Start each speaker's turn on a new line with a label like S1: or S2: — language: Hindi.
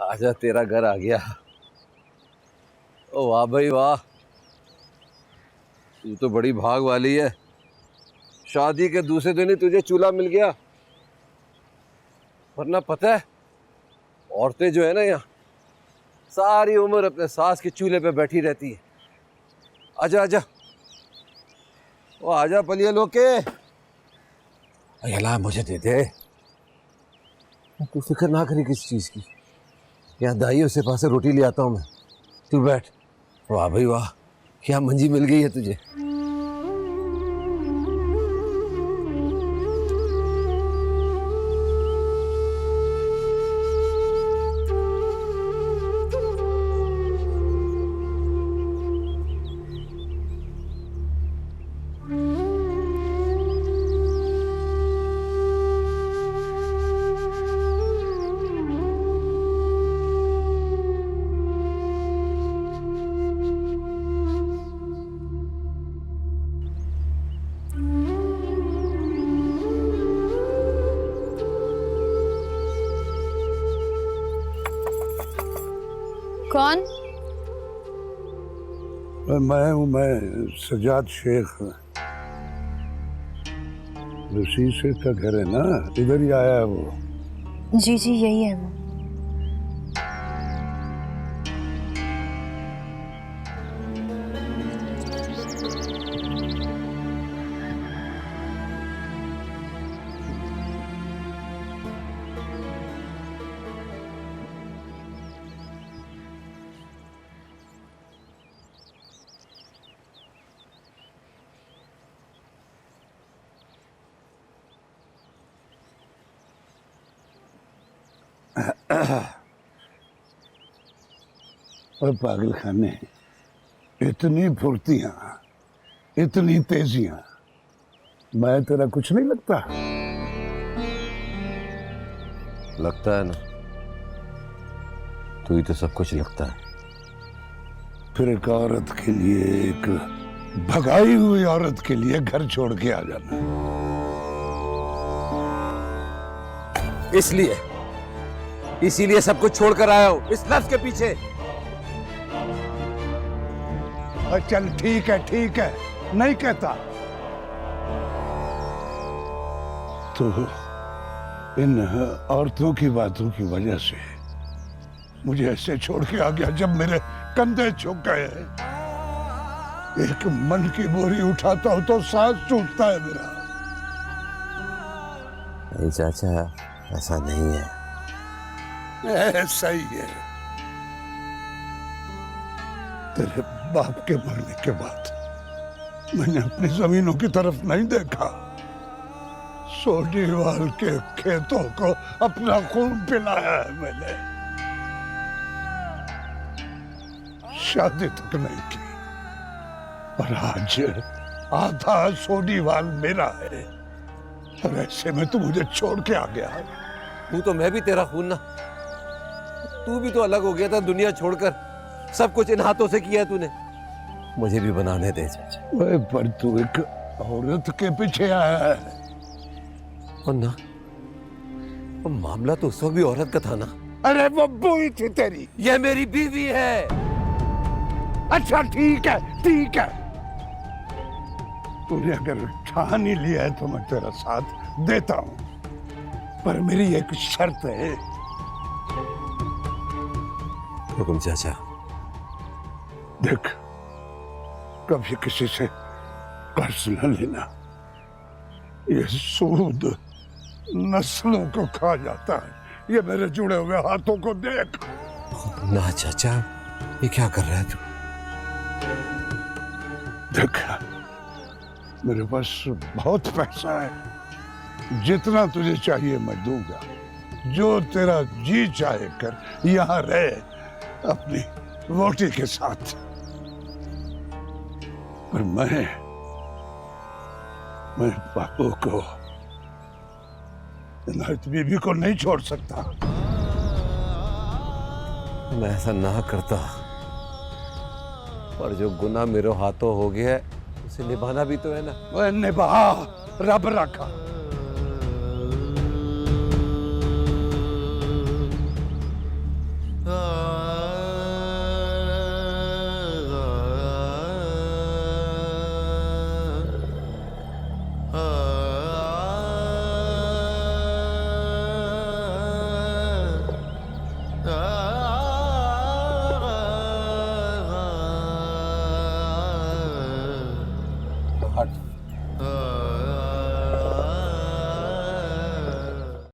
S1: आजा, तेरा घर आ गया। ओ वाह भाई वाह, तू तो बड़ी भाग वाली है। शादी के दूसरे दिन ही तुझे चूल्हा मिल गया। वरना पता है, औरतें जो है ना यहाँ सारी उम्र अपने सास के चूल्हे पे बैठी रहती है। आजा आजा, ओ आजा पलिया लोके। अयला मुझे दे दे, तू फिक्र ना करी किसी चीज की। यहाँ दाई उसे पास से रोटी ले आता हूँ मैं। तू बैठ। वाह भाई वाह, क्या मंजी मिल गई है तुझे।
S2: कौन?
S3: मैं सजाद शेख। रशीद शेख का घर है ना, इधर ही आया है वो।
S2: जी जी यही है वो।
S3: और पागल खाने, इतनी फुर्तियां, इतनी तेजियां, मैं तेरा कुछ नहीं लगता?
S1: लगता है ना, तू ही तो सब कुछ लगता है।
S3: फिर एक औरत के लिए, एक भगाई हुई औरत के लिए घर छोड़ के आ जाना।
S1: इसीलिए सब कुछ छोड़कर आया हूं, इस लफ्ज के पीछे।
S3: चल ठीक है, नहीं कहता। तो इन औरतों की बातों की वजह से मुझे ऐसे छोड़ के आ गया जब मेरे कंधे झुक गए। एक मन की बोरी उठाता हूं तो सांस छूटता है मेरा।
S1: नहीं चाचा, ऐसा नहीं है।
S3: ऐसा ही है। तेरे बाप के मरने के बाद मैंने अपनी जमीनों की तरफ नहीं देखा। सोडीवाल के खेतों को अपना खून पिलाया है मैंने। शादी तक नहीं की, और आज आधा सोडीवाल मेरा है, और ऐसे में तू मुझे छोड़ के आ गया।
S1: तू तो मैं भी तेरा खून ना। तू भी तो अलग हो गया था दुनिया छोड़कर। सब कुछ इन हाथों से किया है तूने। मुझे भी बनाने दे चाचा।
S3: ओए, पर तू एक औरत के पीछे आया है।
S1: और ना, वो मामला तो उस वक्त भी औरत का था ना।
S3: अरे वो बुई थी तेरी।
S1: ये मेरी बीवी है।
S3: अच्छा ठीक है। तूने अगर ठान ही लिया है तो मैं तेरा साथ देता हूं, पर मेरी एक शर्त है।
S1: हुकुम चाचा।
S3: देख, कभी किसी से कर्ज न लेना। ये सूद नस्लों को खा जाता है। ये मेरे जुड़े हुए हाथों को देख।
S1: ना चाचा, ये क्या कर रहा है तू?
S3: देख, मेरे पास बहुत पैसा है। जितना तुझे चाहिए मैं दूंगा। जो तेरा जी चाहे कर, यहाँ रहे अपनी वोटी के साथ। पर मैं बापू को, इनायत बीबी को नहीं छोड़ सकता।
S1: मैं ऐसा ना करता, पर जो गुनाह मेरे हाथों हो गया है उसे निभाना भी तो है ना।
S3: वह निभा, रब रखा।
S1: हट